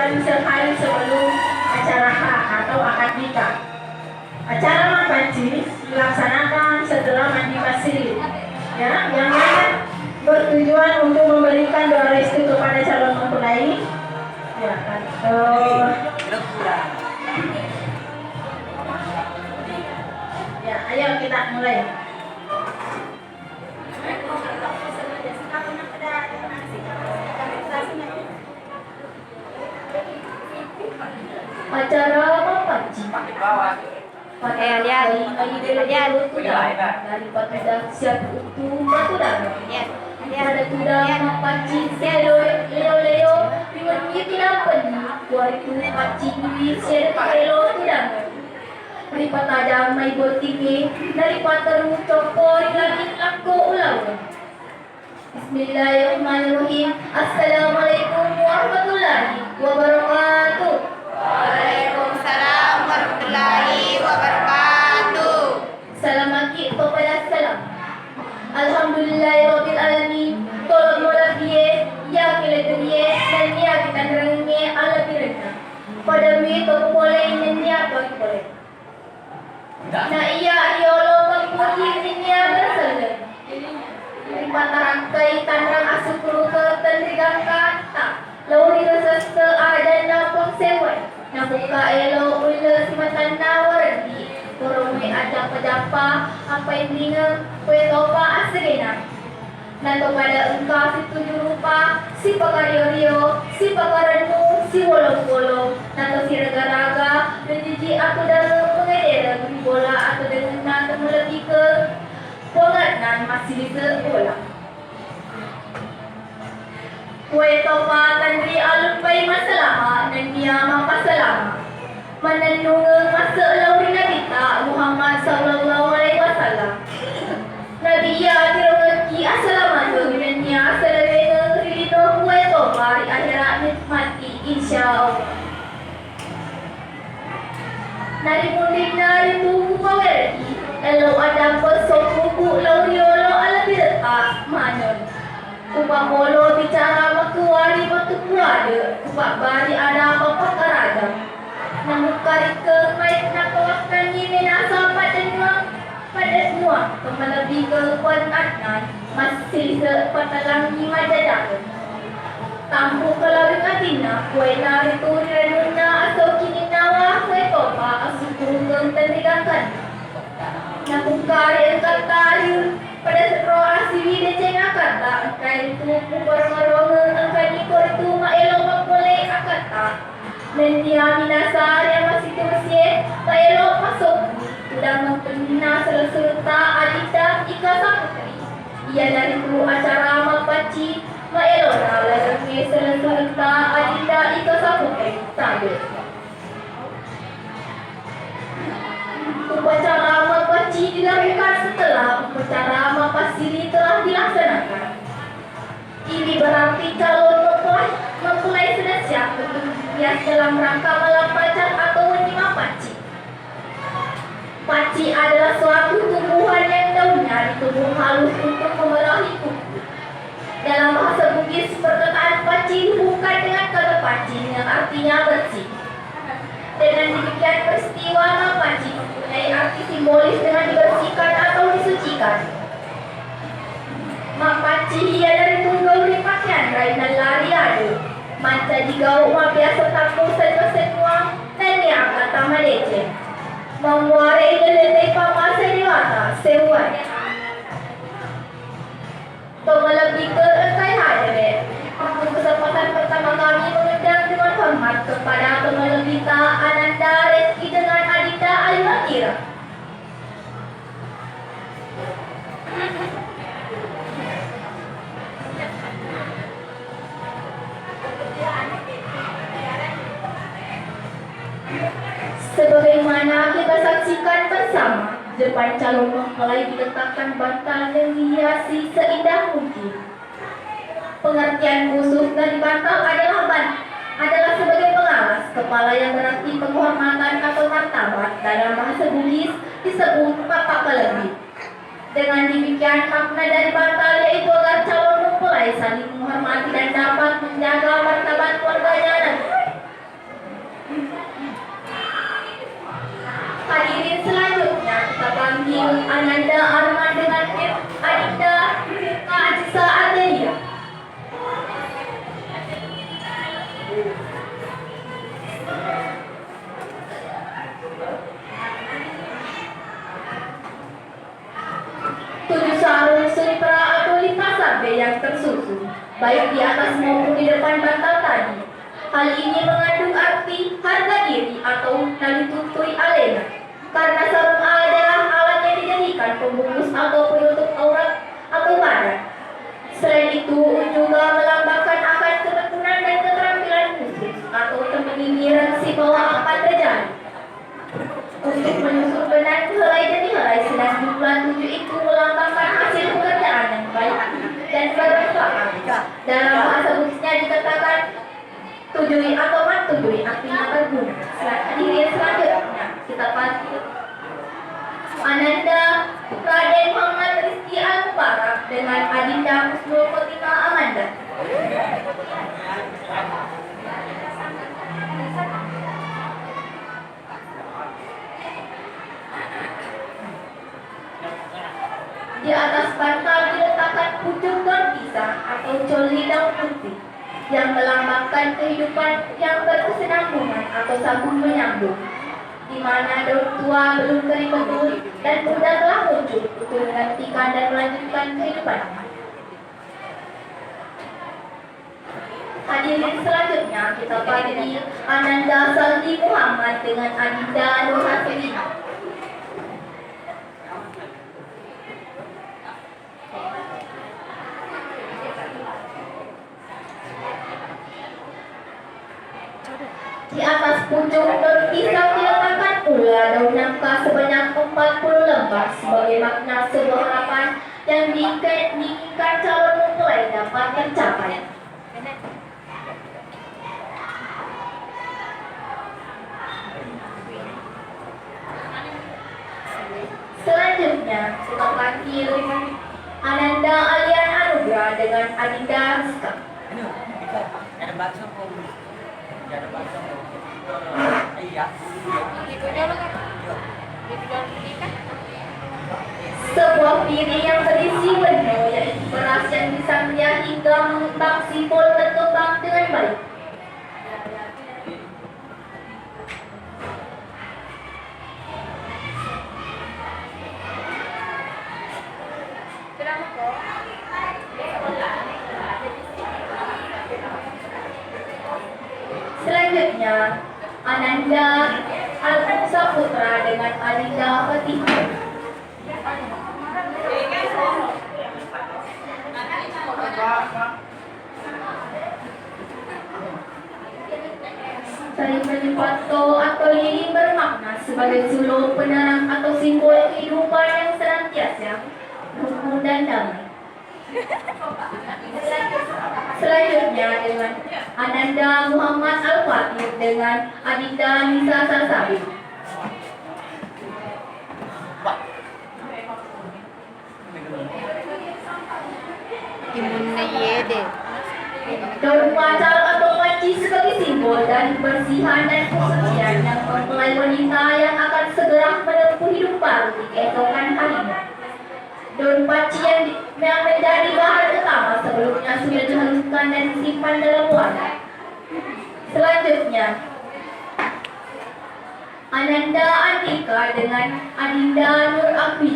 baru sehari sebelum acara H atau akad nikah. Acara mapanci dilaksanakan setelah mandi pasir, ya, yang mana bertujuan untuk memberikan doa restu kepada calon mempelai. Ya, ya, ayo kita mulai. Acara mapanci daripada siap untuk batu dana. Pada tudang mapanci selo leo dengan itu dapat kuaritu panci ini selo tudang. Daripada damai botingi daripada rucokor lagi laku ulang. Bismillahirrahmanirrahim. Assalamualaikum warahmatullahi wabarakatuh. Waalaikumsalam warahmatullahi wabarakatuh. Salam maki kepada salam. Alhamdulillahirabbil alamin. Tolong mulafiye ya kiladriye dan ya kita nerangnya ala birna. Pada mi to boleh nenya bagi boleh. Na iya iolo pagpuji niya bersalah. Daripada rangkai tanrang asukuru ke tendrigang kata. Lauri rasa ada napong sewan. Nabuka elo ula simatan nawardi. Kurumi ada pejapa apa yang dina kue topa asrena. Nato pada engkau si tujuh rupa, si pakario-rio, si pakaranmu, si wolong-wolong. Nato si raga-raga, dan jiji aku dalam pengedera beri bola atau dengan nata melebih ke pengatnan masih di sekolah. Kue topa tandri alun pai masalah dan dia mapasalah. Menenung masa lauri Nabi ta Muhammad sallallahu alaihi wasallam. Nabi ya tirungi assalamualaikum dan ya assalamualaikum ridho kue topa di akhirat nikmati insyaallah. Nari mundik nari tubuh pawerdi. Elo ada pesok buku lauri olo ala bidata manon. Upah molo bicara waktu wari waktu kuada. Upah bari ada apa karaja. Namun kari ke baik nak kawakkan ini nasa pada semua. Kemelebih ke kuan adnan masih sepatalang lima jadakan. Tampu kelabing atina kue nari turi renuna atau kini nawa kue topa asu kurung tendrigakan. Namun kari engkau pada setro asiwi deceng akata engkai itu pemborong-borong engkai nikor itu maelo makboleh akata dan dia minasa yang masih terusye maelo masuk sudah mempenina serta adita ika sakutri ia dari itu acara mapaci maelo lalu serta adita ika sakutri sambil upacara mapaci dilakukan setelah upacara mapasili telah dilaksanakan. Ini berarti calon mempelai sudah siap untuk hias dalam rangka malam pacar atau wenima paci. Paci adalah suatu tumbuhan yang daunnya ditumbuh halus untuk memerahi kuku. Dalam bahasa Bugis, perkataan paci dihubungkan dengan kata paci yang artinya bersih. Dengan demikian peristiwa mapaci mempunyai arti simbolis dengan dibersihkan atau disucikan. Mapaci ia dari tunggal di pakaian rai dan lari adu. Manca digau ma biasa tampung semua dan yang kata malece. Memuare ilelete pamasa dewata sewan. Toma lebih ke engkai hadere. Untuk kesempatan pertama kami mengundang dengan hormat kepada pengelebita Ananda Reski dengan Adinda Ayu Akira. Sebagaimana kita saksikan bersama, depan calon mempelai diletakkan bantal yang dihiasi seindah mungkin. Pengertian khusus dari bantal adalah sebagai pengawas kepala yang berarti penghormatan atau martabat. Dalam bahasa Bugis disebut papak kelebih. Dengan demikian makna dari bantal yaitu agar calon mempelai saling menghormati dan dapat menjaga martabat keluarganya. baik di atas maupun di depan bantal tadi. Hal ini mengandung arti harga diri atau nalitutui alena, karena sarung adalah alat yang dijadikan pembungkus atau penutup aurat atau badan. Selain itu juga melambangkan akan ketekunan dan keterampilan muslim atau temenggiran si bahwa akan terjadi. Untuk menyusun benang helai demi helai sedang jumlah 7 itu melambangkan hasil pekerjaan yang baik dan bermanfaat. Dalam bahasa Buddhisnya dikatakan tujui atau matujui artinya berguna. Hadirin selanjutnya kita pasti Ananda Raden Muhammad Rizki Al-Mubarak dengan Adinda Husnul Khotimah Amanda. Di atas bantal diletakkan pucuk daun pisang atau coli daun putih yang melambangkan kehidupan yang berkesinambungan atau sambung menyambung, di mana daun tua belum kering betul dan muda telah muncul untuk menggantikan dan melanjutkan kehidupan. Hadirin selanjutnya kita panggil Ananda Saldi Muhammad dengan Adinda Nur Hasri. Di atas pucuk daun pisang diletakkan pula daun nangka sebanyak 40 lembar sebagai makna sebuah harapan yang diinginkan calon mempelai dapat tercapai. Selanjutnya kita panggil Ananda Alian Anugrah dengan Adinda Rizka. Ada bakso kok. Ada bakso kok. Iya. Sebuah piring yang berisi menu yaitu beras yang disangria hingga mengembang simbol berkembang dengan baik. Selanjutnya Ananda Al-Musa Putra dengan Adinda Fatihah. Tari Pelipato atau lilin bermakna sebagai sulung penerang atau simbol kehidupan yang senantiasa rukun dan damai. Selanjutnya dengan Ananda Muhammad Al-Fatih dengan Adinda Nisa Sarsabi. Daun pacar atau panci sebagai simbol dari kebersihan dan kesucian yang mempelai wanita yang akan segera menempuh hidup baru di keesokan harinya. Daun panci yang menjadi bahan utama sebelumnya sudah dihaluskan dan disimpan dalam wadah. Selanjutnya Ananda Andika dengan Adinda Nur Akwi.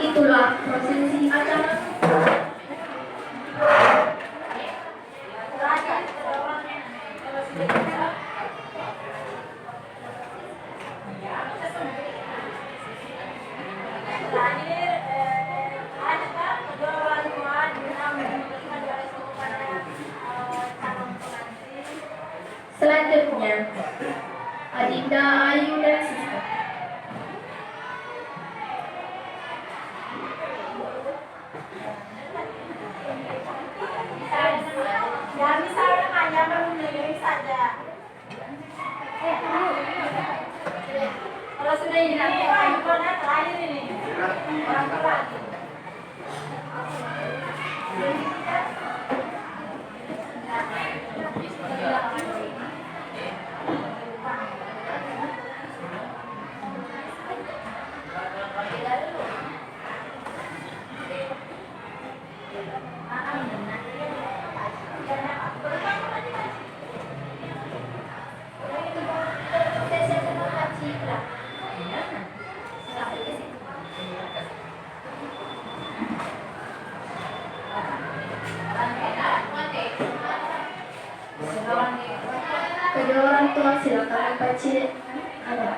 Itulah prosesi acara. Selanjutnya Adinda Ayu dan Siska. Kalau sudah ini nanti terakhir ini. Kedua orang tua silakan membaca ada.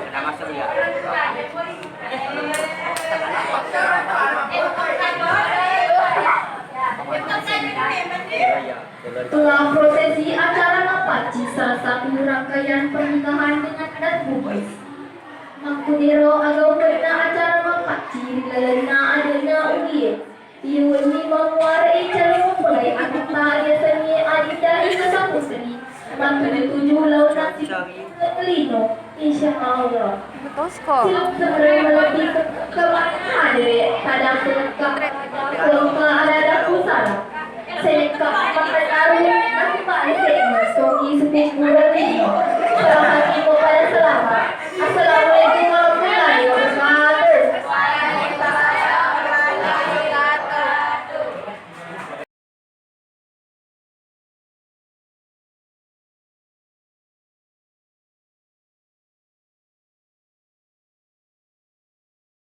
Ada masuk ya. Telah prosesi acara Mapaci, salah satu rangkaian pernikahan dengan adat Bugis. Makudero agau pernah acara Mapaci dilalana adanya uliye. Iu ini memuarai calon mempelai anak bahagia seni adida hingga satu seni. Tujuh laut nasi kelino, insya Allah. Silap sebenarnya melebih ke hadiri pada pelengkap pelengkap ada pusara. Selengkap pakai taruh nasi balik, soki sepupu ini.